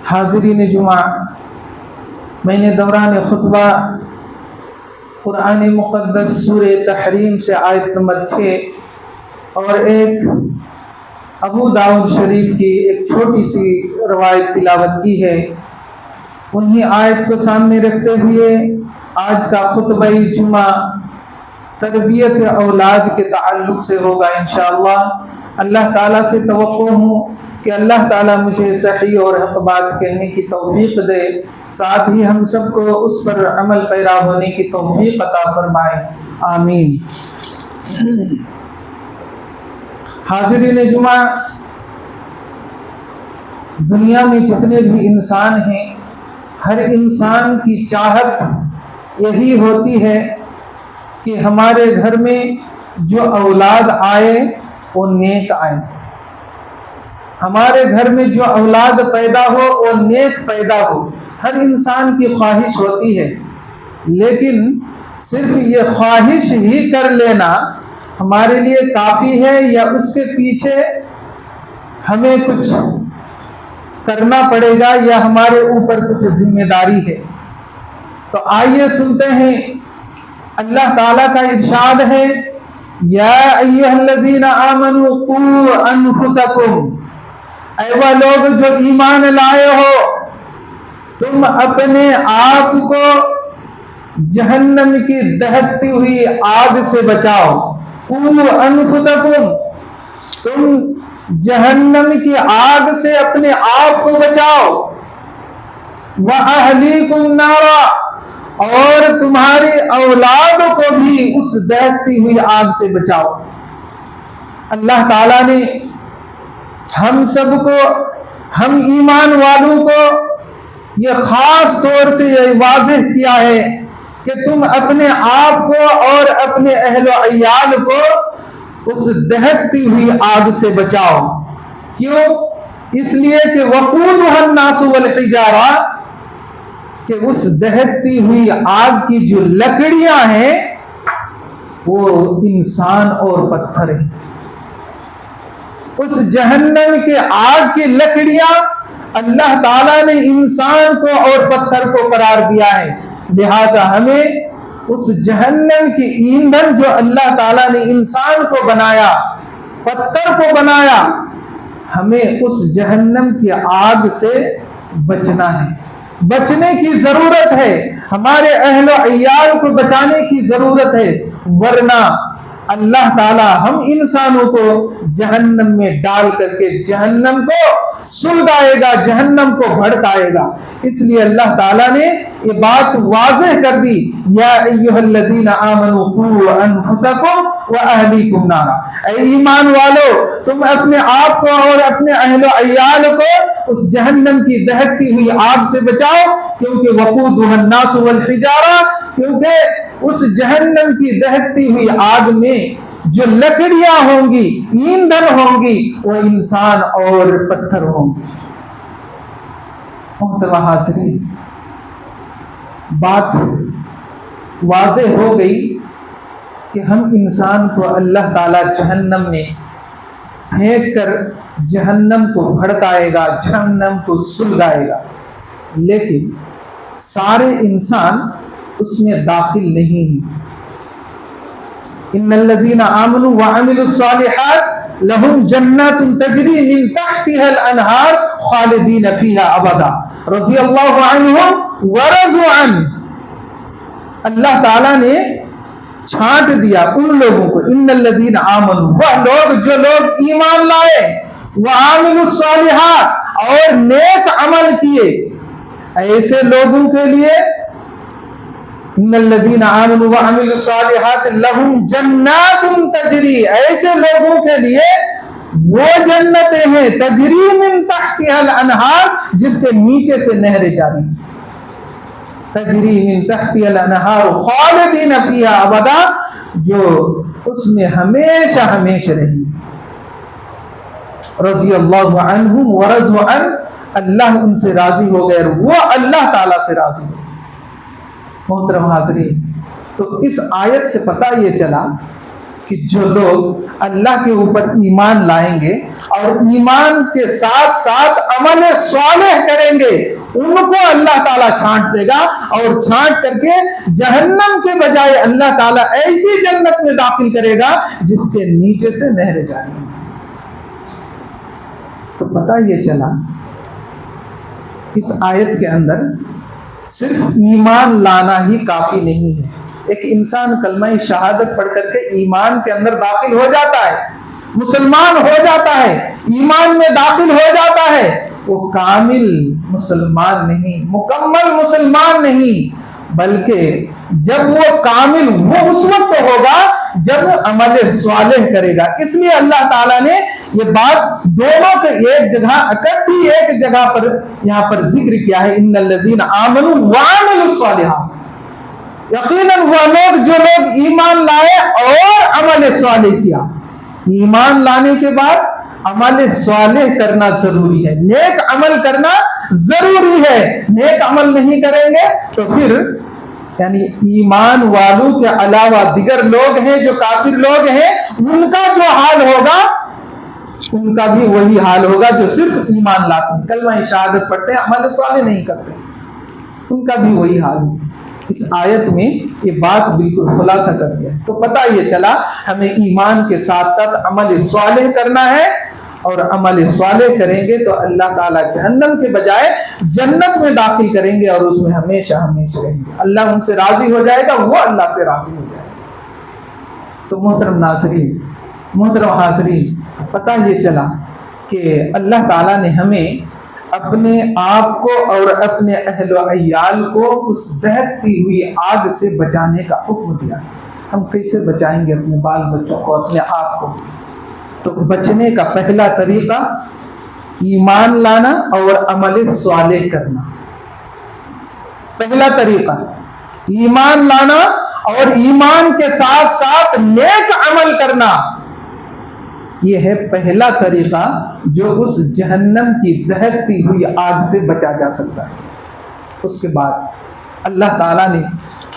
हाज़रीन जुमा, मैंने दौरान खुतबा कुरान मुक़द्दस सूरे तहरीम से आयत नंबर 6 और एक अबू दाऊद शरीफ की एक छोटी सी रवायत तिलावत की है। उन्हीं आयत को सामने रखते हुए आज का खुतबा जुमा तरबियत औलाद के ताल्लुक़ से होगा इंशाअल्लाह। अल्लाह ताला से तवक्को हूँ कि अल्लाह ताला मुझे सही और हक़ बात कहने की तौफीक दे, साथ ही हम सबको उस पर अमल पैरा होने की तौफीक अता फरमाए, आमीन। हाज़रीन जुमा, दुनिया में जितने भी इंसान हैं, हर इंसान की चाहत यही होती है कि हमारे घर में जो औलाद आए वो नेक आए, हमारे घर में जो औलाद पैदा हो वो नेक पैदा हो। हर इंसान की ख्वाहिश होती है, लेकिन सिर्फ ये ख्वाहिश ही कर लेना हमारे लिए काफ़ी है या उसके पीछे हमें कुछ करना पड़ेगा या हमारे ऊपर कुछ जिम्मेदारी है। तो आइए सुनते हैं, अल्लाह ताला का इरशाद है, या अय्युहल्लज़ीना आमनू क़ू अनफुसकुम, ऐ वह लोग जो ईमान लाए हो, तुम अपने आप को जहन्नम की दहकती हुई आग से बचाओ। क़ू अनफुसकुम, तुम जहन्नम की आग से अपने आप को बचाओ। व अहलीकुम नारा, और तुम्हारी औलाद को भी उस दहकती हुई आग से बचाओ। अल्लाह ताला ने हम सबको, हम ईमान वालों को ये खास तौर से ये वाज़ेह किया है कि तुम अपने आप को और अपने अहलो अय्याल को उस दहकती हुई आग से बचाओ। क्यों? इसलिए कि वक़ूदुहन नासु वल हिजारा, कि उस दहकती हुई आग की जो लकड़ियां हैं वो इंसान और पत्थर है। उस जहन्नम के आग की लकड़ियां अल्लाह ताला ने इंसान को और पत्थर को करार दिया है। लिहाजा हमें उस जहन्नम की ईंधन जो अल्लाह ताला ने इंसान को बनाया, पत्थर को बनाया, हमें उस जहन्नम की आग से बचना है, बचने की जरूरत है, हमारे अहलो अय्याल को बचाने की जरूरत है, वरना अल्लाह ताला हम इंसानों को जहन्नम में डाल करके जहन्नम को सुलगाएगा, जहन्नम को भड़काएगा। इसलिए अल्लाह ताला ने ये बात वाज़ेह कर दी, या अय्युहल्लज़ीना आमनू क़ू अनफुसकुम व अहलीकुम नारा, ऐ ईमान वालो, तुम अपने आप को और अपने अहलो अय्याल को उस जहन्नम की दहकती हुई आग से बचाओ। क्योंकि वक़ूदुहन नासु वल हिजारा, क्योंकि उस जहन्नम की दहकती हुई आग में जो लकड़ियां होंगी, ईंधन होंगी, वो इंसान और पत्थर होंगे। मोहतरम हाज़रीन, बात वाज़ेह हो गई कि हम इंसान को अल्लाह ताला जहन्नम में फेंक कर जहन्नम को भड़काएगा, जहन्नम को सुलगाएगा, लेकिन सारे इंसान उसमें दाखिल नहीं है। इन्नल्लज़ीना आमनू व अमिलुस्सालिहात लहुम जन्नातुन तजरी मिन तहतिहल अनहार खालिदीन फीहा अबदा रज़ियल्लाहु अन्हुम व रज़ू अन। अल्लाह ताला ने छांट दिया उन लोगों को, इन्नल्लज़ीना आमनू, वह लोग जो लोग ईमान लाए, व अमिलुस्सालिहात, और नेक अमल किए, ऐसे लोगों के लिए इन्नल्लज़ीना आमनू व अमिलुस्सालिहात लहुम जन्नातुन तजरी, ऐसे लोगों के लिए वो जन्नतें हैं, तजरी मिन तहतिहल अनहार, जिसके नीचे से नहरें जारी, तजरी मिन तहतिहल अनहार खालिदीन फीहा अबदा, जो उसमें हमेशा हमेशा रहेंगे। रज़ियल्लाहु अन्हुम व रज़ू अन, अल्लाह उनसे राजी हो गए और वो अल्लाह ताला से राजी हो। मोहतरम हाज़रीन, तो इस आयत से पता ये चला कि जो लोग अल्लाह के ऊपर ईमान लाएंगे और ईमान के साथ साथ अमल सालेह करेंगे, उनको अल्लाह ताला छांट देगा और छांट करके जहन्नम के बजाय अल्लाह ताला ऐसी जन्नत में दाखिल करेगा जिसके नीचे से नहरें जाएंगी। तो पता ये चला इस आयत के अंदर सिर्फ ईमान लाना ही काफी नहीं है। एक इंसान कलमा शहादत पढ़ करके ईमान के अंदर दाखिल हो जाता है, मुसलमान हो जाता है, ईमान में दाखिल हो जाता है, वो कामिल मुसलमान नहीं, मुकम्मल मुसलमान नहीं, बल्कि जब वो कामिल वो उस वक्त होगा जब अमल स्वालेह करेगा। इसलिए अल्लाह ताला ने ये बात दोनों के एक जगह इकट्ठी एक जगह पर यहाँ पर जिक्र किया है, इन्नल्लज़ीना आमनू व अमिलुस सालिहात। यकीनन वह लोग जो लोग ईमान लाए और अमल स्वालेह किया। ईमान लाने के बाद अमल स्वालेह करना जरूरी है, नेक अमल करना जरूरी है। नेक अमल नहीं करेंगे तो फिर यानी ईमान वालों के अलावा दिगर लोग हैं जो काफिर लोग हैं, उनका जो हाल होगा उनका भी वही हाल होगा जो सिर्फ ईमान लाते हैं, कलमा शहादत पढ़ते हैं, अमल स्वालेह नहीं करते, उनका भी वही हाल है। इस आयत में ये बात बिल्कुल खुलासा कर दिया है। तो पता ये चला हमें ईमान के साथ साथ अमल स्वालेह करना है, और अमल स्वालेह करेंगे तो अल्लाह ताला जहन्नम के बजाय जन्नत में दाखिल करेंगे और उसमें हमेशा हमेशा रहेंगे। अल्लाह उनसे राजी हो जाएगा, वो अल्लाह से राजी हो जाएगा। तो मोहतरम नाज़रीन, मोहतरम हाज़रीन, पता ये चला कि अल्लाह ताला ने हमें अपने आप को और अपने अहल व अय्याल को उस दहकती हुई आग से बचाने का हुक्म दिया। हम कैसे बचाएंगे अपने बाल बच्चों को, अपने आप को? तो बचने का पहला तरीका ईमान लाना और अमल स्वालेह करना। पहला तरीका ईमान लाना और ईमान के साथ साथ नेक अमल करना। यह है पहला तरीका जो उस जहन्नम की दहकती हुई आग से बचा जा सकता है। उसके बाद अल्लाह ताला ने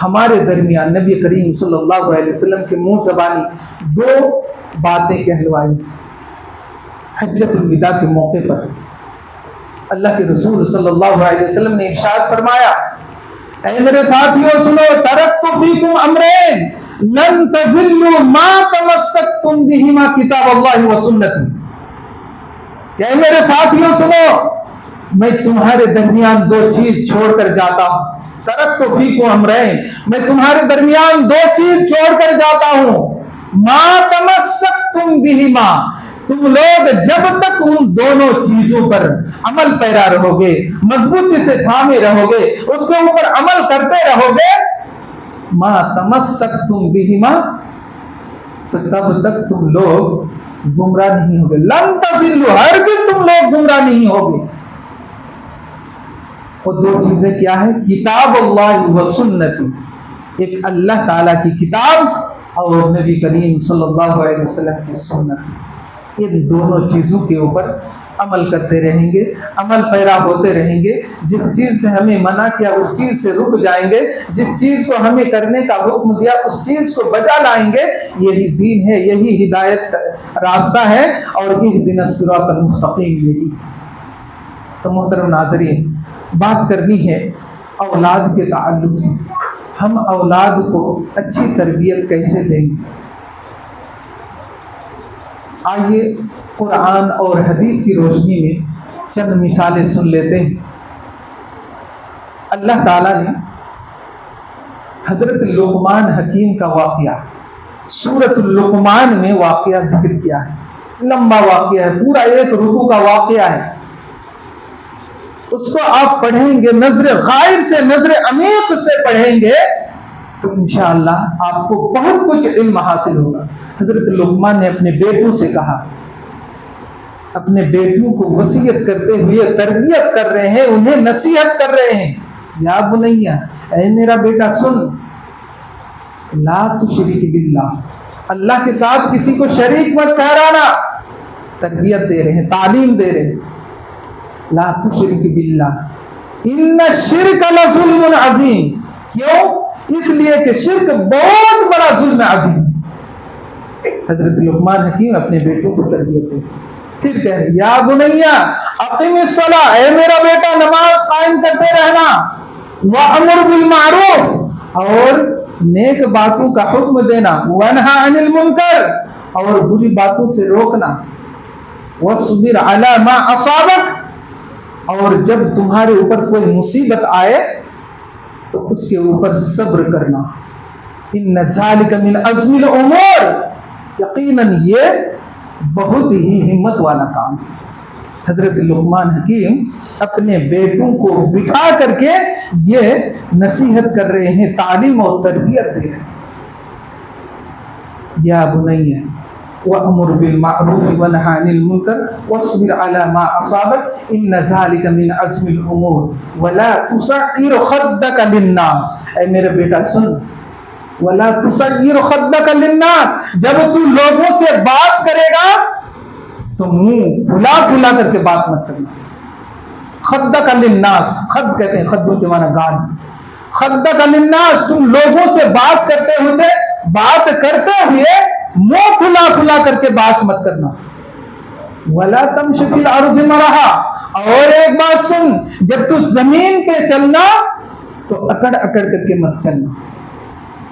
हमारे दरमियान नबी करीम सल्लल्लाहु अलैहि वसल्लम के मुंह ज़बानी दो बातें कहलवाई। हज्जतुल विदा के मौके पर अल्लाह के रसूल सल्लल्लाहु अलैहि वसल्लम ने इरशाद फरमाया, ऐ मेरे साथियों सुनो, तरक्तु फीकुम अमरैन लन तज़िल्लु मा तमस्सकतुम बिहिमा किताबल्लाहि व सुन्नती। क्या मेरे साथियों सुनो, मैं तुम्हारे दरमियान दो चीज छोड़कर जाता हूं। तरक्तु फीकुम अमरैन, मैं तुम्हारे दरमियान दो चीज छोड़कर जाता हूं। मा तमस्सकतुम बिहिमा, तुम लोग जब तक उन दोनों चीजों पर अमल पैरा रहोगे, मजबूती से थामे रहोगे, उसके ऊपर अमल करते रहोगे, मा तमस्सकतुम बिहिमा, तो तब तक तुम लोग गुमराह नहीं होगे। लन तज़िल्लु, हरगिज़ तुम लोग गुमराह नहीं होगे। वो दो चीजें क्या है? किताबुल्लाह व सुन्नती, एक अल्लाह ताला की किताब और नबी करीम सल्लल्लाहु अलैहि वसल्लम की सुन्नत। इन दोनों चीजों के ऊपर अमल करते रहेंगे, अमल पैरा होते रहेंगे। जिस चीज से हमें मना किया उस चीज से रुक जाएंगे, जिस चीज को हमें करने का हुक्म दिया उस चीज को बजा लाएंगे। यही दीन है, यही हिदायत का रास्ता है, और इहदिनस सिरातल मुस्तकीम यही। तो मोहतरम नाज़रीन, बात करनी है औलाद के ताल्लुक से। हम औलाद को अच्छी तरबियत कैसे देंगे? आइए कुरान और हदीस की रोशनी में चंद मिसालें सुन लेते हैं। अल्लाह ताला ने हजरत लुक़मान हकीम का वाक़या सूरतुल लुक़मान में वाक़या जिक्र किया है। लंबा वाक़या है, पूरा एक रुकू का वाक़या है। उसको आप पढ़ेंगे, नजर गायब से नजर अमीक से पढ़ेंगे तो इंशाअल्लाह आपको बहुत कुछ इल्म हासिल होगा। हजरत लुक़मान ने अपने बेटों से कहा, अपने बेटों को वसीयत करते हुए तरबियत कर रहे हैं, उन्हें नसीहत कर रहे हैं। या बुनैया, ऐ मेरा बेटा सुन, ला तुशरिक बिल्लाह, अल्लाह के साथ किसी को शरीक मत ठहराना। तरबियत दे रहे हैं, तालीम दे रहे हैं। ला तुशरिक बिल्लाह इन्ना शिर्क लज़ुल्मुन अज़ीम। क्यों? इसलिए कि शिर्क बहुत बड़ा जुल्म अज़ीम। हजरत लुकमान हकीम अपने बेटों को तरबियत दे। फिर कहे या बुनैया अक़िमिस सला, ऐ मेरा बेटा नमाज कायम करते रहना, व अम्र बिल मारूफ, और नेक बातों का हुक्म देना, वनहा अनिल मुनकर, और बुरी बातों से रोकना, वस्बिर अला मा असाबक, और जब तुम्हारे ऊपर कोई मुसीबत आए तो उसके ऊपर सब्र करना। इन्न ज़ालिका मिन अज़्मिल उमूर, यकीनन ये बहुत ही हिम्मत वाला काम है। हजरत लुकमान हकीम अपने बेटों को बिठा करके ये नसीहत कर रहे हैं, तालीम और तरबियत दे रहे हैं। या बुनैया वअमुर बिल मारूफ वनहा अनिल मुनकर वस्बिर अला मा असाबक इन्न ज़ालिका मिन अज़्मिल उमूर वला तुसइर खद्दक लिन्नास, ऐ मेरे बेटा सुन, वला तुसइर खद्दक लिन्नास, जब तू लोगों से बात करेगा तो मुंह फुला फुला करके बात मत करना। खद्दक लिन्नास, खद कहते हैं खद्दों के माना गाल, खद्दक लिन्नास, तुम लोगों से बात करते हुए मुंह फुला फुला करके बात मत करना। वला तमशी फिल अर्ज़ि मरहा, और एक बात सुन, जब तू जमीन पे चलना तो अकड़ अकड़ करके मत चलना,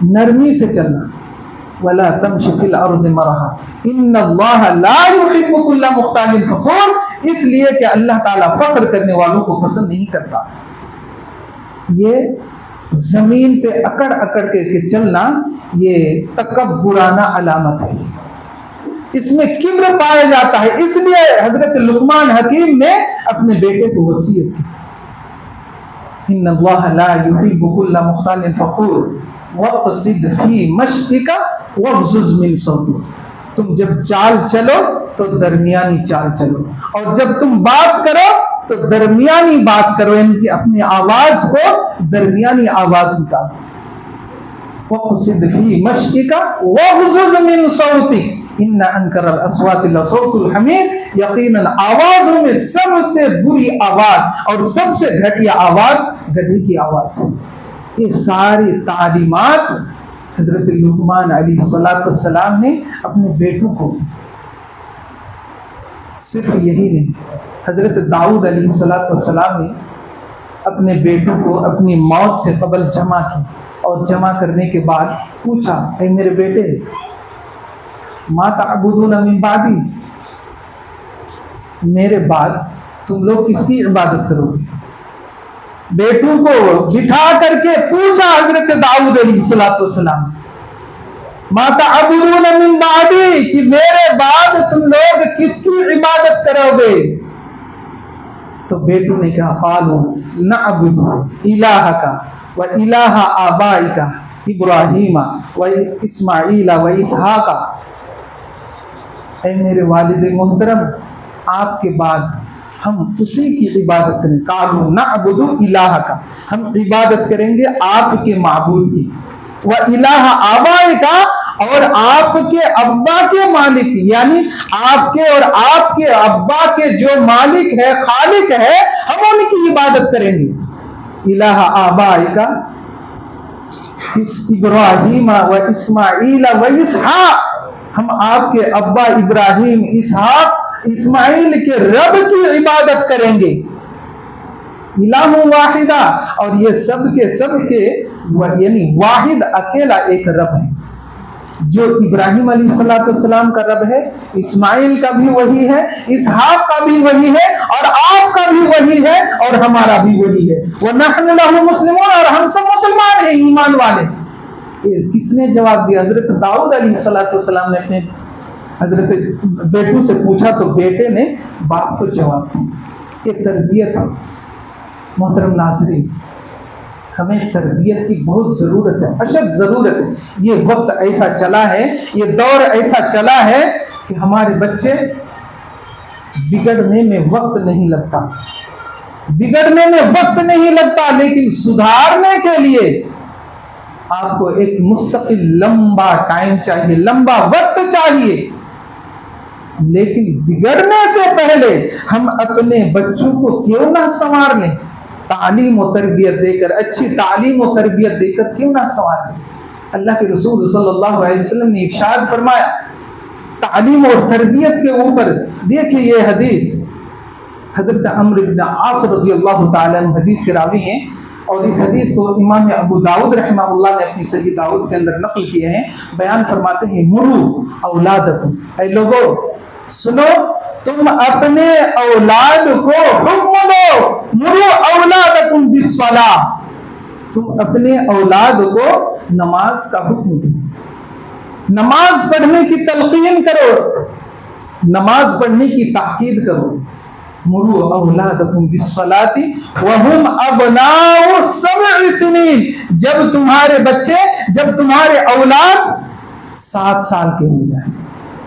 नरमी से चलना। वला तमशी फिल अर्ज़ि मरहा इन्नल्लाह ला युहिब्बु कुल्ला मुख्तालिन फखूर, इसलिए कि अल्लाह ताला फख्र करने वालों को पसंद नहीं करता। ये जमीन पे अकड़ अकड़ के चलना ये तकब्बुराना अलामत है, इसमें किब्र पाया जाता है। इसलिए हजरत लुकमान हकीम ने अपने बेटे को वसीयत की, इन्नल्लाह ला युहिब्बु कुल्ला मुख्तालिन फखूर वक़सिद फी मश्इका वग़ज़ुज़ मिन सौतिक, तुम जब चाल चलो तो दरमियानी चाल चलो, और जब तुम बात करो तो दरमियानी बात करो, इनकी अपनी आवाज को दरमियानी आवाज निकालो। वक़सिद फी मश्इका वग़ज़ुज़ मिन सौतिक इन्ना अनकरल अस्वाति लसौतुल हमीर, यकीनन आवाजों में सबसे बुरी आवाज और सबसे घटिया आवाज गधे की आवाज है। ये सारी तालीमात हजरत लुकमान अलैहिस्सलाम ने अपने बेटों को, सिर्फ यही नहीं, हजरत दाऊद अलैहिस्सलाम ने अपने बेटों को अपनी मौत से कबल जमा की, और जमा करने के बाद पूछा, ऐ मेरे बेटे मा तअबुदून मिन बादी, मेरे बाद तुम लोग किसकी इबादत करोगे? बेटों को बिठा करके पूछा हजरत दाऊद अलैहिस्सलाम, मा तअबुदून मिन बादी, कि मेरे बाद तुम लोग किसकी इबादत करोगे? तो बेटों ने कहा, क़ालू नअबुदु इलाहका व इलाहा आबाइका इब्राहीमा व इस्माईला व इसहाका, ऐ मेरे वालिद मोहतरम, आपके बाद हम उसी की इबादत करें। कालू नअबुदु इलाहका, हम इबादत करेंगे आपके माबूद की, व इलाहा आबाइका, और आपके अब्बा के मालिक, यानी आपके और आपके अब्बा के जो मालिक है, खालिक है, हम उनकी इबादत करेंगे। इलाहा आबाइका इब्राहीम व इस्माईला व इसहाक, हम आपके अब्बा इब्राहिम, इसहाक, इस्माइल के रब की इबादत करेंगे। इलाहु वाहिदा, और ये सब के यानी वाहिद अकेला एक रब है, जो इब्राहिम अलैहिस्सलाम का रब है, इस्माइल का भी वही है, इसहाक का भी वही है, और आपका भी वही है, और हमारा भी वही है। व नहनु लहु मुस्लिमून, और हम सब मुसलमान हैं, ईमान वाले। किसने जवाब दिया? हजरत दाऊद अलैहिस्सलाम ने अपने हजरत बेटों से पूछा, तो बेटे ने बाप को जवाब दिया। ये तरबियत है मोहतरम नाज़रीन, हमें तरबियत की बहुत ज़रूरत है, अशद ज़रूरत है। ये वक्त ऐसा चला है, ये दौर ऐसा चला है कि हमारे बच्चे बिगड़ने में वक्त नहीं लगता, बिगड़ने में वक्त नहीं लगता, लेकिन सुधारने के लिए आपको एक मुस्तकिल लंबा टाइम चाहिए, लंबा वक्त चाहिए। लेकिन बिगड़ने से पहले हम अपने बच्चों को क्यों ना संवार लें, तालीम और तरबियत देकर, अच्छी तालीम और तरबियत देकर क्यों ना संवार लें। अल्लाह के रसूल सल्लल्लाहु अलैहि वसल्लम ने इरशाद फरमाया, तालीम और तरबियत के ऊपर देखिए ये हदीस हजरत अम्र इब्न आस रज़ियल्लाहु ताला अन्हु हदीस के रावी हैं और इस हदीस को इमाम अबू दाऊद रहमहुल्लाह ने अपनी सही दाऊद के अंदर नकल किए हैं। बयान फरमाते हैं मुरू औलादकुम, ऐ लोगो सुनो तुम अपने औलाद को हुक्म दो, मुरू औलादकुम बिस्सलाह, तुम अपने औलाद को नमाज का हुक्म दो, नमाज पढ़ने की तलकीन करो, नमाज पढ़ने की ताकीद करो। मुरू औलादकुम बिस्सलाती वहुम अबनाउ सब'i सिनीन, जब तुम्हारे बच्चे, जब तुम्हारे औलाद 7 साल के हो जाए,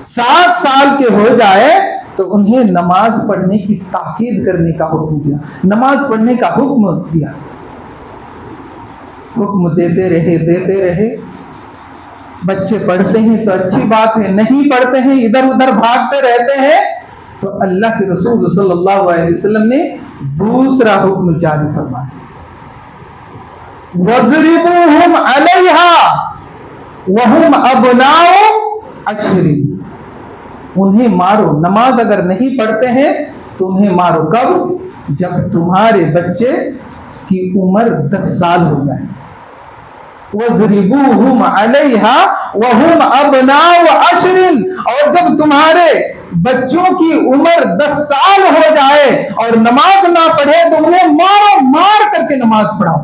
7 साल के हो जाए तो उन्हें नमाज पढ़ने की ताकीद करने का हुक्म दिया, नमाज पढ़ने का हुक्म दिया। हुक्म देते रहे, बच्चे पढ़ते हैं तो अच्छी बात है, नहीं पढ़ते हैं इधर उधर भागते रहते हैं तो अल्लाह के रसूल सल्लल्लाहु अलैहि वसल्लम ने दूसरा हुक्म जारी फरमाया, वज़रिबूहुम अलैहा वहुम अबनाउ अशरिन, उन्हें मारो, नमाज अगर नहीं पढ़ते हैं तो उन्हें मारो। कब? जब तुम्हारे बच्चे की उम्र 10 साल हो जाए। वज़रिबूहुम अलैहा वहुम अबनाउ अशरिन, और जब तुम्हारे बच्चों की उम्र 10 साल हो जाए और नमाज ना पढ़े तो उन्हें मारो, मार करके नमाज पढ़ाओ।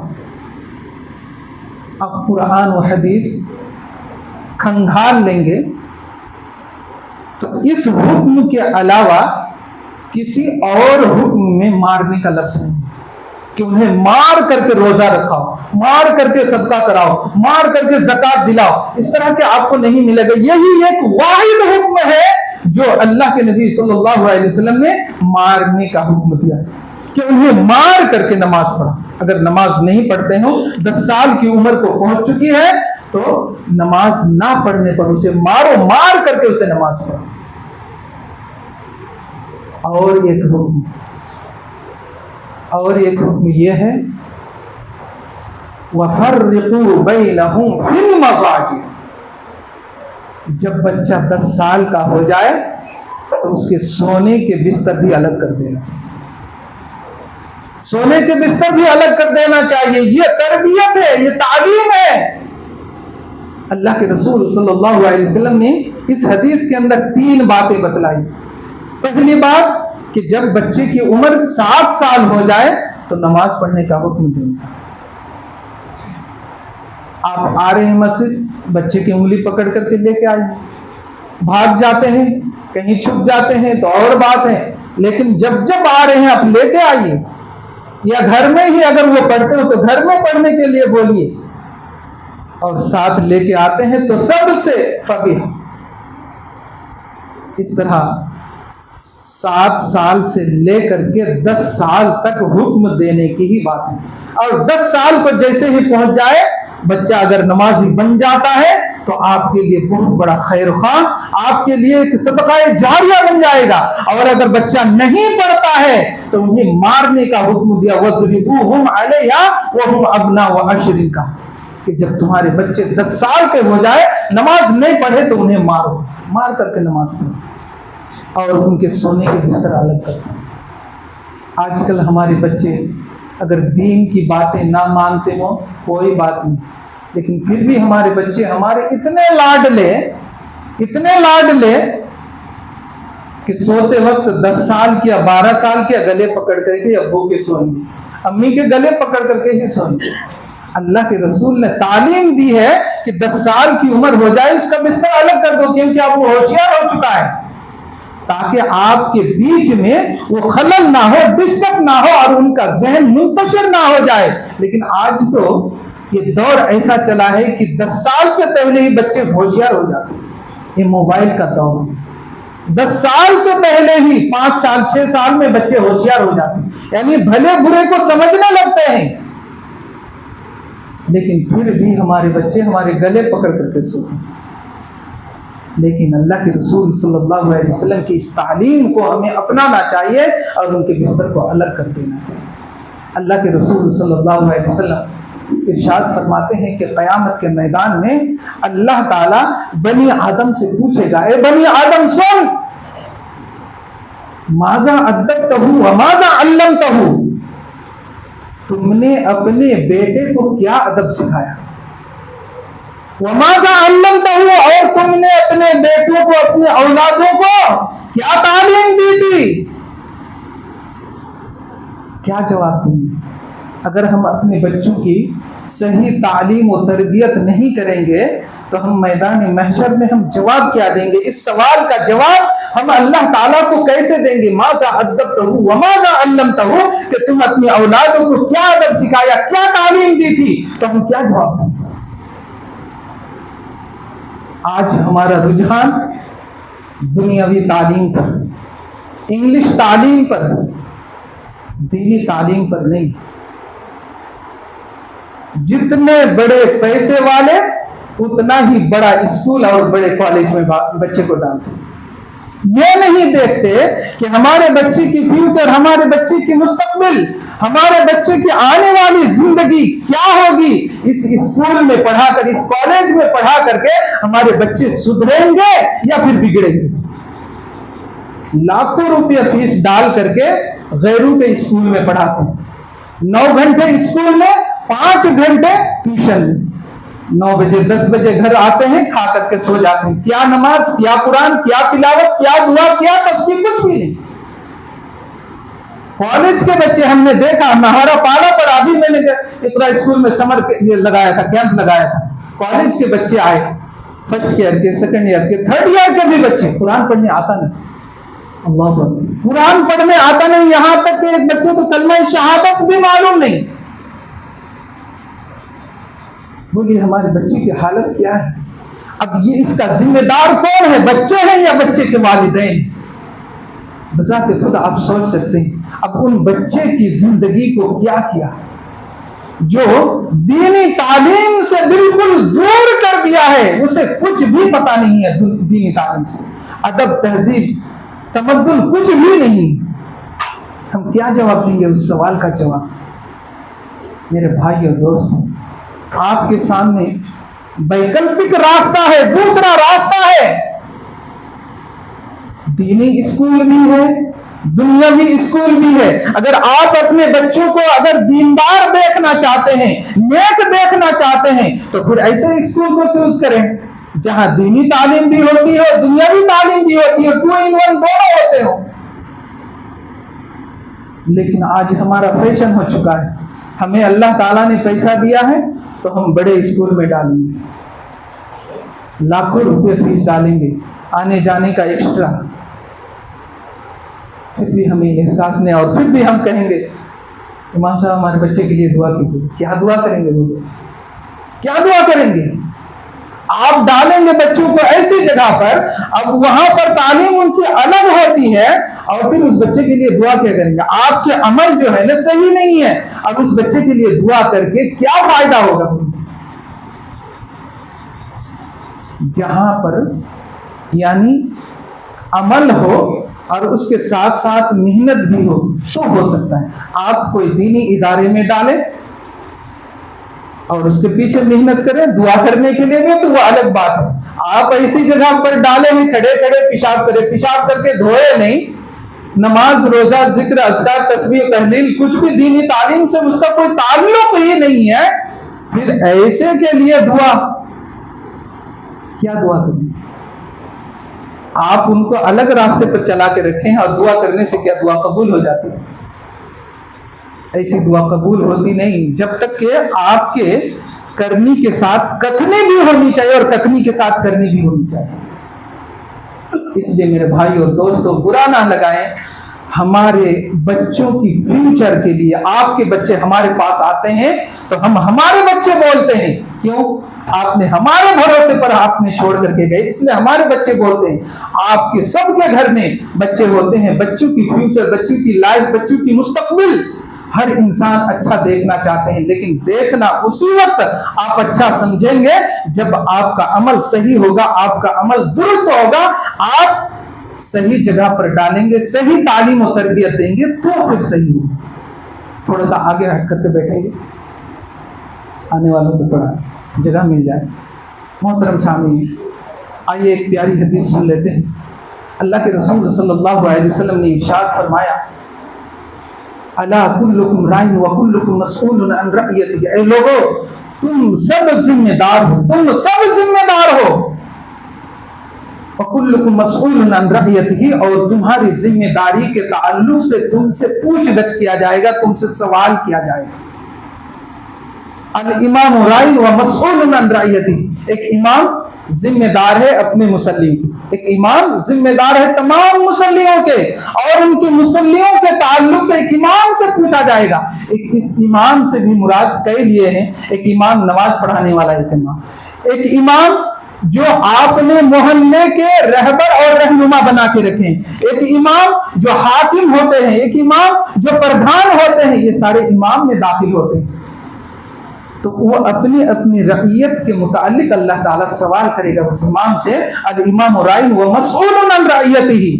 अब कुरान और हदीस खंगाल लेंगे तो इस हुक्म के अलावा किसी और हुक्म में मारने का लफ्ज़ नहीं कि उन्हें मार करके रोजा रखाओ, मार करके सदका कराओ, मार करके ज़कात दिलाओ, इस तरह के आपको नहीं मिलेगा। यही एक वाहिद हुक्म है जो अल्लाह के नबी सल्लल्लाहु अलैहि वसल्लम ने मारने का हुक्म दिया कि उन्हें मार करके नमाज पढ़ो। अगर नमाज नहीं पढ़ते हो, 10 साल की उम्र को पहुंच चुकी है तो नमाज ना पढ़ने पर उसे मारो, मार करके उसे नमाज पढ़ो। और एक हुक्म यह है वफ़र्रिक़ू बैनहुम फिल मज़ाजिर, जब बच्चा 10 साल का हो जाए तो उसके सोने के बिस्तर भी अलग कर देना चाहिए, सोने के बिस्तर भी अलग कर देना चाहिए। ये तरबियत है, ये तालीम है। अल्लाह के रसूल सल्लल्लाहु अलैहि वसल्लम ने इस हदीस के अंदर 3 बातें बतलाई। पहली बात कि जब बच्चे की उम्र 7 साल हो जाए तो नमाज पढ़ने का हुक्म देना। आप आ रहे हैं मस्जिद, बच्चे की उंगली पकड़ करके लेके आइए, भाग जाते हैं, कहीं छुप जाते हैं तो और बात है, लेकिन जब जब आ रहे हैं आप लेके आइए, या घर में ही अगर वो पढ़ते हो तो घर में पढ़ने के लिए बोलिए, और साथ लेके आते हैं तो सबसे फकीह। इस तरह 7 साल से लेकर के 10 साल तक हुक्म देने की ही बात है। और 10 साल को जैसे ही पहुंच जाए बच्चा अगर नमाजी बन जाता है तो आपके लिए बहुत बड़ा खैर खां, आपके लिए एक सदक़ाए जारिया बन जाएगा। और अगर बच्चा नहीं पढ़ता है तो उन्हें मारने का हुक्म दिया, वज़रिबूहुम अलैहा वहुम अबनाउ अशरिन का, कि जब तुम्हारे बच्चे 10 साल के हो जाए, नमाज नहीं पढ़े तो उन्हें मारो, मार करके नमाज पढ़ो और उनके सोने के बिस्तर अलग कर दो। आजकल हमारे बच्चे अगर दीन की बातें ना मानते हो कोई बात नहीं, लेकिन फिर भी हमारे बच्चे हमारे इतने लाडले कि सोते वक्त 10 साल की या 12 साल के गले पकड़ करके अब्बू के सोएंगे, अम्मी के गले पकड़ करके ही सोएंगे। अल्लाह के रसूल ने तालीम दी है कि 10 साल की उम्र हो जाए उसका बिस्तर अलग कर दो, क्योंकि अब वो होशियार हो चुका है, ताकि आपके बीच में वो खलल ना हो, डिस्टर्ब ना हो और उनका जहन मुंतशिर ना हो जाए। लेकिन आज तो ये दौर ऐसा चला है कि 10 साल से पहले ही बच्चे होशियार हो जाते हैं। ये मोबाइल का दौर, 10 साल से पहले ही 5 साल 6 साल में बच्चे होशियार हो जाते हैं, यानी भले बुरे को समझने लगते हैं। लेकिन फिर भी हमारे बच्चे हमारे गले पकड़ करके सोते हैं। लेकिन अल्लाह के रसूल सल्लल्लाहु अलैहि वसल्लम की इस तालीम को हमें अपनाना चाहिए और उनके बिस्तर को अलग कर देना चाहिए। अल्लाह के रसूल सल्लल्लाहु अलैहि वसल्लम इरशाद फरमाते हैं कि क़यामत के मैदान में अल्लाह ताला बनी आदम से पूछेगा, ए बनी आदम सुन, माज़ा अद्दबतहू व माज़ा अल्लमतहू, तुमने अपने बेटे को क्या अदब सिखाया, व माज़ा अल्लमतहू, और तुमने अपने बेटों को, अपने औलादों को क्या तालीम दी थी। क्या जवाब देंगे? अगर हम अपने बच्चों की सही तालीम और तरबियत नहीं करेंगे तो हम मैदान महशर में हम जवाब क्या देंगे? इस सवाल का जवाब हम अल्लाह ताला को कैसे देंगे? माज़ा अद्दबतहू व माज़ा अल्लमतहू, कि तुम अपनी औलादों को क्या अदब सिखाया, क्या तालीम दी थी, तो हम क्या जवाब देंगे? आज हमारा रुझान दुनियावी तालीम पर, इंग्लिश तालीम पर, दीनी तालीम पर नहीं। जितने बड़े पैसे वाले उतना ही बड़ा स्कूल और बड़े कॉलेज में बच्चे को डालते, ये नहीं देखते कि हमारे बच्चे की फ्यूचर, हमारे बच्चे की मुस्तकबिल, हमारे बच्चे की आने वाली जिंदगी क्या होगी। इस स्कूल में पढ़ाकर, इस कॉलेज में पढ़ा करके हमारे बच्चे सुधरेंगे या फिर बिगड़ेंगे। लाखों रुपया फीस डाल करके गैरों के स्कूल में पढ़ाते हैं, 9 घंटे स्कूल में, 5 घंटे ट्यूशन में, 9 बजे 10 बजे घर आते हैं, खा करके सो जाते हैं। क्या नमाज, क्या कुरान, क्या तिलावत, क्या दुआ, क्या तस्बीह, कुछ भी नहीं। कॉलेज के बच्चे हमने देखा, हमारा पाला पड़ा, अभी मैंने इकरा स्कूल में समर लगाया था, कैंप लगाया था। कॉलेज के बच्चे आए, फर्स्ट ईयर के, सेकंड ईयर के, थर्ड ईयर के भी बच्चे, कुरान पढ़ने आता नहीं, अल्लाह कुरान पढ़ने आता नहीं, यहां तक कि एक बच्चे को कलमा शहादत भी मालूम नहीं। बोलिए हमारे बच्चे की हालत क्या है? अब ये इसका जिम्मेदार कौन है? बच्चे हैं या बच्चे के वालिदैन? बजाते खुद आप सोच सकते हैं। अब उन बच्चे की जिंदगी को क्या किया जो दीनी तालीम से बिल्कुल दूर कर दिया है, उसे कुछ भी पता नहीं है दीनी तालीम से, अदब, तहजीब, तमद्दुन कुछ भी नहीं। हम क्या जवाब देंगे उस सवाल का जवाब? मेरे भाई और दोस्तों, आपके सामने वैकल्पिक रास्ता है, दूसरा रास्ता है। दीनी स्कूल भी है, दुनियावी स्कूल भी है। अगर आप अपने बच्चों को अगर दीनदार देखना चाहते हैं, नेक देखना चाहते हैं, तो फिर ऐसे स्कूल को चूज करें जहां दीनी तालीम भी होती है और दुनियावी तालीम भी होती है, 2 in 1 दोनों होते हो। लेकिन आज हमारा फैशन हो चुका है, हमें अल्लाह ताला ने पैसा दिया है तो हम बड़े स्कूल में डालेंगे, लाखों रुपए फीस डालेंगे, आने जाने का एक्स्ट्रा, फिर भी हमें एहसास नहीं, और फिर भी हम कहेंगे इमाम साहब हमारे बच्चे के लिए दुआ कीजिए। क्या दुआ करेंगे? बोलो क्या दुआ करेंगे? आप डालेंगे बच्चों को ऐसी जगह पर, अब वहां पर तालीम उनकी अलग होती है, और फिर उस बच्चे के लिए दुआ क्या करेंगे? आपके अमल जो है ना सही नहीं है, अब उस बच्चे के लिए दुआ करके क्या फायदा होगा? जहां पर यानी अमल हो और उसके साथ साथ मेहनत भी हो तो हो सकता है। आप कोई दीनी इदारे में डालें और उसके पीछे मेहनत करें दुआ करने के लिए भी, तो वो अलग बात है। आप ऐसी जगह पर डाले हैं, खड़े खड़े पेशाब करें, पेशाब करके धोए नहीं, नमाज, रोजा, जिक्र, अज़कार, तस्बीह, तहलील, कुछ भी दीनी तालीम से उसका कोई ताल्लुक ही नहीं है, फिर ऐसे के लिए दुआ, क्या दुआ करें? आप उनको अलग रास्ते पर चला के रखें और दुआ करने से क्या दुआ कबूल हो जाती है? ऐसी दुआ कबूल होती नहीं जब तक कि आपके करनी के साथ कथनी भी होनी चाहिए और कथनी के साथ करनी भी होनी चाहिए। इसलिए मेरे भाई और दोस्तों, बुरा ना लगाएं, हमारे बच्चों की फ्यूचर के लिए आपके बच्चे हमारे पास आते हैं तो हम हमारे बच्चे बोलते हैं, क्यों? आपने हमारे भरोसे पर आपने छोड़ करके गए, इसलिए हमारे बच्चे बोलते हैं। आपके सबके घर में बच्चे होते हैं, बच्चों की फ्यूचर, बच्चों की लाइफ, बच्चों की मुस्तकबिल हर इंसान अच्छा देखना चाहते हैं, लेकिन देखना उसी वक्त आप अच्छा समझेंगे जब आपका अमल सही होगा, आपका अमल दुरुस्त होगा, आप सही जगह पर डालेंगे, सही तालीम और तरबियत देंगे तो फिर सही होगा। थोड़ा सा आगे हट करके बैठेंगे। आने वालों को थोड़ा जगह मिल जाए। मोहतरम सामीन, आइए एक प्यारी हदीस सुन लेते हैं। अल्लाह के रसूल सल्लल्लाहु अलैहि वसल्लम ने इरशाद फरमाया, अला कुल्लुकुम राइन व कुल्लुकुम मसऊलुन अन रअयतिही। ऐ लोगों, तुम सब जिम्मेदार हो, तुम सब जिम्मेदार हो। व कुल्लुकुम मसऊलुन अन रअयतिही, और तुम्हारी जिम्मेदारी के ताल्लुक से तुमसे पूछगछ किया जाएगा, तुमसे सवाल किया जाएगा। अल इमाम राइन व मसऊलुन अन रअयतिही, एक इमाम जिम्मेदार है अपने मुसल्लियों की, एक इमाम जिम्मेदार है तमाम मुसल्लियों के, और उनके मुसल्लियों के ताल्लुक से एक इमाम से पूछा जाएगा। एक इस इमाम से भी मुराद कई लिए हैं, एक इमाम नमाज पढ़ाने वाला एक इमाम जो आपने मोहल्ले के रहबर और रहनुमा बना के रखे, एक इमाम जो हाकिम होते हैं, एक इमाम जो प्रधान होते हैं, ये सारे इमाम में दाखिल होते हैं। तो वो अपनी अपनी रईयत के मुतालिक अल्लाह ताला सवाल करेगा उस इमाम से। अल इमाम राइन व मसऊलुन अन रईयतिही,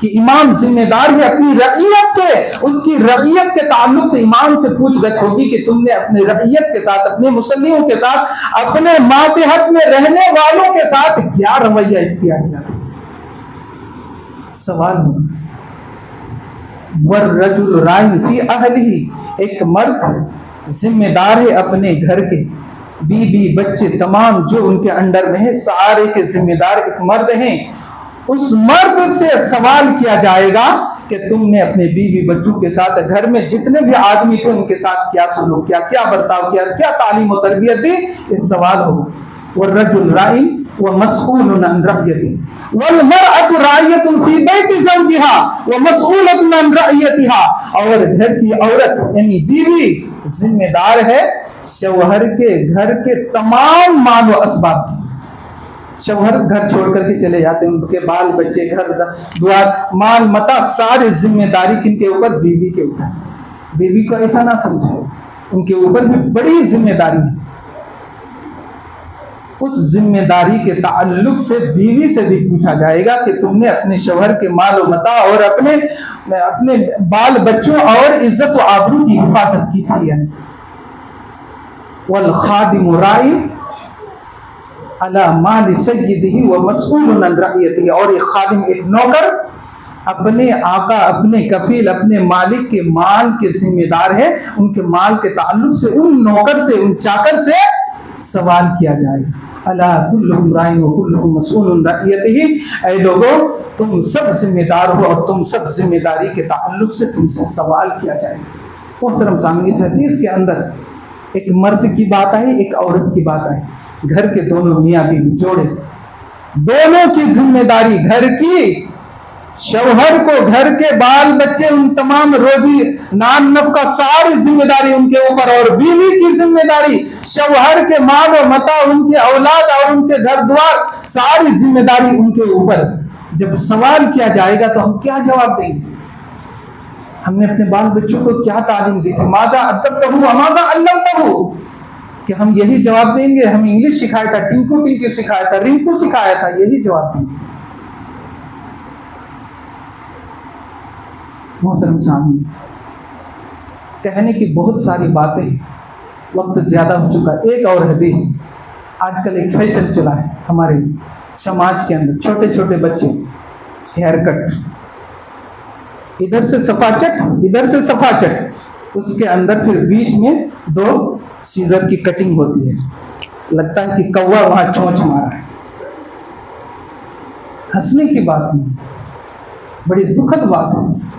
कि इमाम जिम्मेदार है अपनी रईयत के, उसकी रईयत के ताल्लुक से इमाम से पूछगछ होगी कि तुमने अपने रईयत के साथ, अपने मुसल्लियों के साथ, अपने मातहत में रहने वालों के साथ क्या रवैया इख्तियार किया था। सवाल वर्रजुल राइन फी अहलिही, एक मर्द जिम्मेदार है अपने घर के, बीबी बच्चे तमाम जो उनके अंडर में है, सारे के जिम्मेदार एक मर्द हैं। उस मर्द से सवाल किया जाएगा कि तुमने अपने बीबी बच्चों के साथ, घर में जितने भी आदमी थे उनके साथ क्या सलूक किया, क्या बर्ताव किया, क्या तालीम और तरबियत दी, ये सवाल होगा। वर्रजुल राइन व मसऊलुन अन रअयतिही वल मरअतु राइयतुन फी बैति ज़ौजिहा व मसऊलतुन अन रअयतिहा, और घर की औरत यानी बीवी जिम्मेदार है शौहर के घर के तमाम माल व असबाब की। शौहर घर छोड़ करके चले जाते हैं, उनके बाल बच्चे, घर द्वार, माल मता, सारी जिम्मेदारी किनके ऊपर? बीवी के ऊपर। बीवी को ऐसा ना समझे, उनके ऊपर भी बड़ी जिम्मेदारी है। उस जिम्मेदारी के ताल्लुक से बीवी से भी पूछा जाएगा कि तुमने अपने शौहर के माल व मता और अपने बाल बच्चों और इज्जत व आबरू की हिफाजत की थी या नहीं। वल खादिमु राइन अला माल सय्यदिही व मसऊलुन अन रअयतिही, और एक खादिम, एक नौकर अपने आका, अपने कफील, अपने मालिक के माल के जिम्मेदार है। उनके माल के ताल्लुक से उन नौकर से, उन चाकर से सवाल किया जाएगा। अला कुल्लुकुम राइन व कुल्लुकुम मसऊलुन अन रअयतिही, ऐ लोगों, तुम सब जिम्मेदार हो और तुम सब जिम्मेदारी के ताल्लुक से तुमसे सवाल किया जाएगा। मोहतरम सामने इस हदीस के अंदर एक मर्द की बात आई, एक औरत की बात आई। घर के दोनों मियाँ बीवी जोड़े, दोनों की जिम्मेदारी घर की, शौहर को घर के बाल बच्चे, उन तमाम रोजी नान नफका सारी जिम्मेदारी उनके ऊपर, और बीवी की जिम्मेदारी शौहर के माल और मता, उनके औलाद और उनके घर द्वार, सारी जिम्मेदारी उनके ऊपर। जब सवाल किया जाएगा तो हम क्या जवाब देंगे? हमने अपने बाल बच्चों को क्या तालीम दी थी? माजा अद्दबतहु व माजा अल्लमतहु, कि हम यही जवाब देंगे, हम इंग्लिश सिखाया था, टिंकू टिंकी सिखाया था, रिंकू सिखाया था, यही जवाब देंगे। मोहतरम सामी, कहने की बहुत सारी बातें हैं, वक्त ज्यादा हो चुका है। एक और हदीस, आजकल एक फैशन चला है हमारे समाज के अंदर, छोटे छोटे बच्चे हेयर कट, इधर से सफाचट, इधर से सफाचट, उसके अंदर फिर बीच में दो सीजर की कटिंग होती है, लगता है कि कौवा वहां चोंच मारा है। हंसने की बात नहीं, बड़ी दुखद बात है।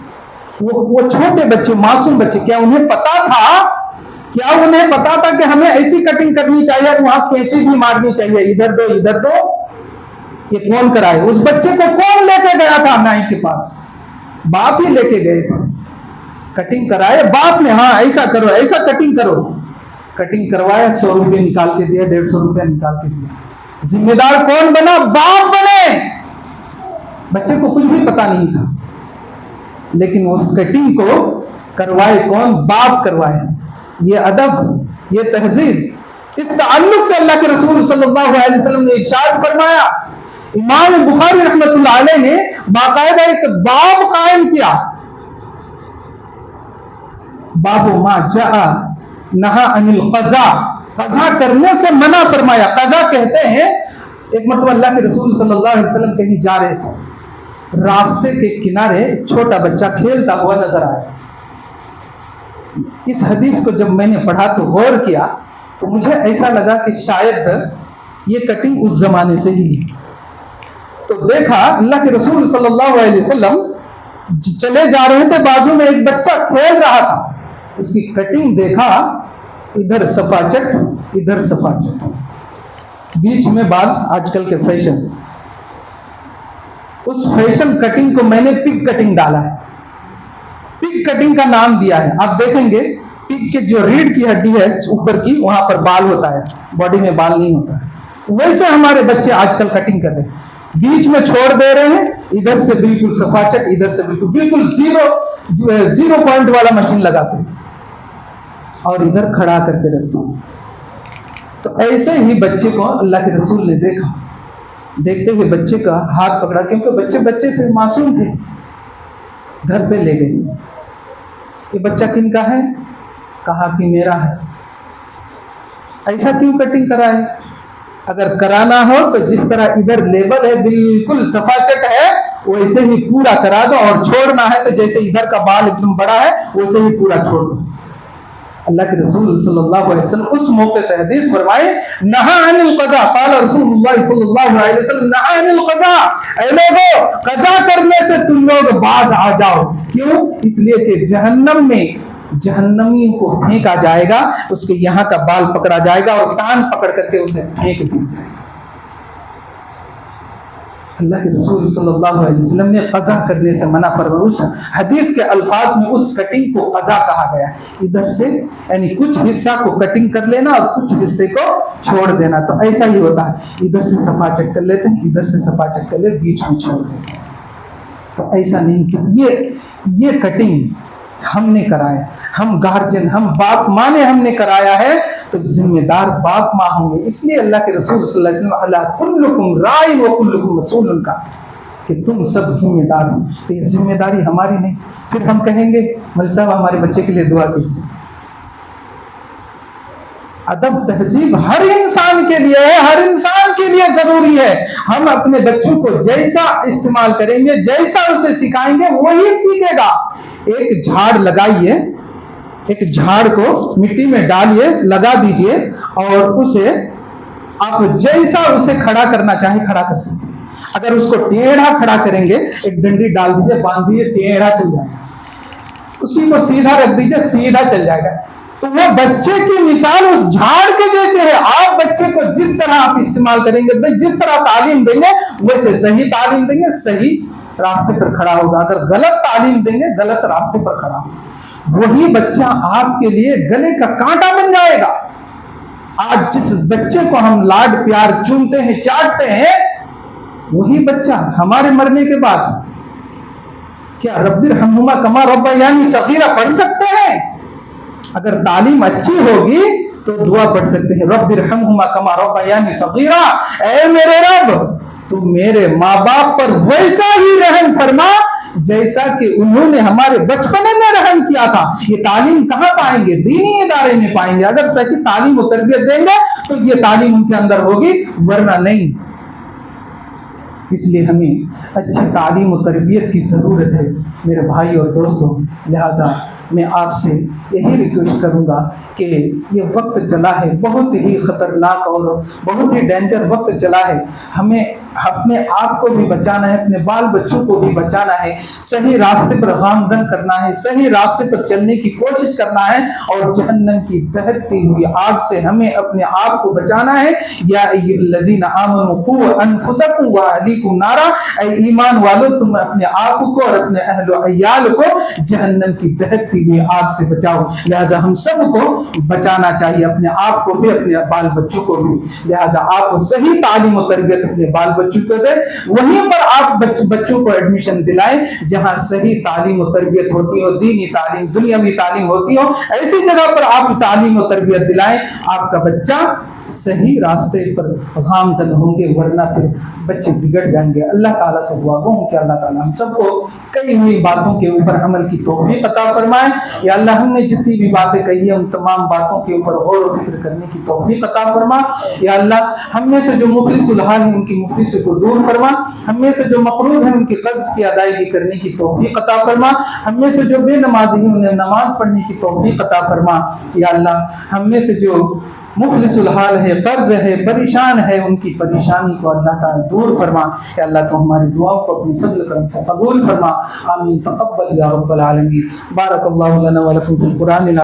वो छोटे बच्चे, मासूम बच्चे, क्या उन्हें पता था, क्या उन्हें पता था कि हमें ऐसी कटिंग करनी चाहिए, वहां कैंची भी मारनी चाहिए, इधर दो इधर दो? ये कौन कराए? उस बच्चे को कौन लेके गया था नाई के पास? बाप ही लेके गए थे। कटिंग कराए बाप ने, हाँ ऐसा करो, ऐसा कटिंग करो। कटिंग करवाया, 100 रुपये निकाल के दिया, 150 रुपया निकाल के दिया। जिम्मेदार कौन बना? बाप बने। बच्चे को कुछ भी पता नहीं था, लेकिन उस कटिंग को करवाए कौन? बाप करवाए। ये अदब, ये तहजीब, इस ताल्लुक से अल्लाह के रसूल सल्लल्लाहु अलैहि वसल्लम ने इरशाद फरमाया। इमाम बुखारी रहमतुल्लाह अलैह ने बाकायदा एक बाब कायम किया, बाबू मा जा नहा अनिल क़ज़ा, कज़ा करने से मना फरमाया। कज़ा कहते हैं, एक मतलब अल्लाह के रसूल सल्लल्लाहु अलैहि वसल्लम कहीं जा रहे थे, रास्ते के किनारे छोटा बच्चा खेलता हुआ नजर आया। इस हदीस को जब मैंने पढ़ा तो गौर किया तो मुझे ऐसा लगा कि शायद ये कटिंग उस जमाने से ही है। तो देखा अल्लाह के रसूल सल्लल्लाहु अलैहि वसल्लम चले जा रहे थे, बाजू में एक बच्चा खेल रहा था, उसकी कटिंग देखा, इधर सफाचट इधर सफाचट, बीच में बाल, आजकल के फैशन। उस फैशन कटिंग को मैंने पिग कटिंग डाला है, पिग कटिंग का नाम दिया है। आप देखेंगे पिग के जो रीढ़ की हड्डी है ऊपर की, वहां पर बाल होता है, बॉडी में बाल नहीं होता है। वैसे हमारे बच्चे आजकल कटिंग कर रहे हैं, बीच में छोड़ दे रहे हैं, इधर से बिल्कुल सफाचट, इधर से बिल्कुल जीरो पॉइंट वाला मशीन लगाते हैं और इधर खड़ा करके रखते हैं। तो ऐसे ही बच्चे को अल्लाह के रसूल ने देखा, देखते हुए बच्चे का हाथ पकड़ा, क्योंकि बच्चे थे, मासूम थे, घर पे ले गए। ये बच्चा किनका है? कहा कि मेरा है। ऐसा क्यों कटिंग कराए? अगर कराना हो तो जिस तरह इधर लेबल है बिल्कुल सफाचट है, वैसे ही पूरा करा दो, और छोड़ना है तो जैसे इधर का बाल एकदम बड़ा है वैसे ही पूरा छोड़ दो। अल्लाह के रसूल सल्लल्लाहु अलैहि वसल्लम उस मौके से हदीस फरमाए, नहा अनिल क़ज़ा, क़ाल रसूलुल्लाह सल्लल्लाहु अलैहि वसल्लम, नहा अनिल क़ज़ा, ऐ लोगों क़ज़ा करने से तुम लोग बाज आ जाओ। क्यों? इसलिए कि जहन्नम में जहन्नमी को फेंका जाएगा, उसके यहाँ का बाल पकड़ा जाएगा और कान पकड़ करके उसे फेंक दिया जाएगा। अल्लाह के रसूल सल्लल्लाहु अलैहि वसल्लम ने क़ज़ा करने से मना फरमाया। उस हदीस के अल्फाज में उस कटिंग को क़ज़ा कहा गया। इधर से यानी कुछ हिस्सा को कटिंग कर लेना और कुछ हिस्से को छोड़ देना। तो ऐसा ही होता है, इधर से सफाचट कर लेते हैं, इधर से सफाचट कर ले, बीच में छोड़ देते हैं। तो ऐसा नहीं कि ये कटिंग हमने कराया, हम गार्जियन, हम बाप माँ ने हमने कराया है, तो जिम्मेदार बाप माँ होंगे। इसलिए अल्लाह के रसूल सल्लल्लाहु अलैहि वसल्लम, अला कुल्लुकुम राइन व कुल्लुकुम मसऊलुन, का कि तुम सब जिम्मेदार हो। तो ये जिम्मेदारी हमारी नहीं। फिर हम कहेंगे मौलवी साहब हमारे बच्चे के लिए दुआ कीजिए। अदब तहजीब हर इंसान के लिए है, हर इंसान के लिए जरूरी है। हम अपने बच्चों को जैसा इस्तेमाल करेंगे, जैसा उसे सिखाएंगे, वही सीखेगा। एक झाड़ लगाइए, एक झाड़ को मिट्टी में डालिए, लगा दीजिए, और उसे आप जैसा उसे खड़ा करना चाहे खड़ा कर सकते हैं। अगर उसको टेढ़ा खड़ा करेंगे, एक डंडी डाल दीजिए, बांध दीजिए, टेढ़ा चल जाएगा। उसी को सीधा रख दीजिए, सीधा चल जाएगा। तो वो बच्चे की मिसाल उस झाड़ के जैसे है। आप बच्चे को जिस तरह आप इस्तेमाल करेंगे, जिस तरह तालीम देंगे, वैसे सही तालीम देंगे, सही रास्ते पर खड़ा होगा। अगर गलत तालीम देंगे, गलत रास्ते पर खड़ा होगा। वही बच्चा आपके लिए गले का कांटा बन जाएगा। आज जिस बच्चे को हम लाड प्यार चूमते हैं, चाटते हैं, वही बच्चा हमारे मरने के बाद क्या रब्बिरहम्हुमा कमा रब्बयानी सगीरा पढ़ सकते हैं? अगर तालीम अच्छी होगी तो दुआ पढ़ सकते हैं, रब्बिरहम्हुमा कमा रब्बयानी सगीरा, ऐ मेरे रब तू मेरे माँ बाप पर वैसा ही रहम फरमा जैसा कि उन्होंने हमारे बचपन में रहम किया था। ये तालीम कहाँ पाएंगे? दीनी इदारे में पाएंगे। अगर सही तालीम और तरबियत देंगे तो ये तालीम उनके अंदर होगी, वरना नहीं। इसलिए हमें अच्छी तालीम और तरबियत की ज़रूरत है मेरे भाई और दोस्तों। लिहाजा मैं आपसे यही रिक्वेस्ट करूंगा कि ये वक्त चला है, बहुत ही ख़तरनाक और बहुत ही डेंजर वक्त चला है। हमें अपने आप को भी बचाना है, अपने बाल बच्चों को भी बचाना है, सही रास्ते पर गामज़न करना है, सही रास्ते पर चलने की कोशिश करना है, और जहन्नम की दहकती हुई आग से हमें अपने आप को बचाना है। या अय्युहल्लज़ीना आमनू क़ू अनफुसकुम व अहलीकुम नारा, ऐ ईमान वालों तुम अपने आप को और अपने अहलो अय्याल को जहन्नम की दहकती हुई आग से बचाओ। लिहाजा हम सबको बचाना चाहिए, अपने आप को भी, अपने बाल बच्चों को भी। लिहाजा आप सही तालीम और तरबियत अपने बाल बच्चों को दें, वहीं पर आप बच्चों को एडमिशन दिलाएं जहां सही तालीम और तरबियत होती हो, दीनी तालीम, दुनियावी तालीम होती हो। ऐसी जगह पर आप तालीम और तरबियत दिलाएं, आपका बच्चा सही रास्ते पर गामजन होंगे, वरना फिर बच्चे बिगड़ जाएंगे। अल्लाह ताला से दुआ गो कि अल्लाह ताला हम सबको कई हुई बातों के ऊपर अमल की तौफीक अता फरमाए। या अल्लाह हमने जितनी भी बातें कही है उन तमाम बातों के ऊपर गौर व फिक्र करने की तौफीक अता फरमा। या अल्लाह हमने से जो मुफलिसुल हाल है उनकी मुफलिस को दूर फरमा, हमें से जो मकरूज है उनके कर्ज की अदायगी करने की तौफीक अता फरमा, हमें से जो बेनमाजी है उन्हें नमाज पढ़ने की तौफीक अता फरमा। या अल्लाह हमें से जो मुफलिसुल हाल है, कर्ज है, परेशान है, उनकी परेशानी को अल्लाह ताला दूर फरमा। या अल्लाह तो हमारी दुआओं को अपनी फजल करम से कबूल फरमा। आमीन तक़ब्बल या रब्बल आलमीन। बारकल्लाहु लना व लकुम फिल कुरानिल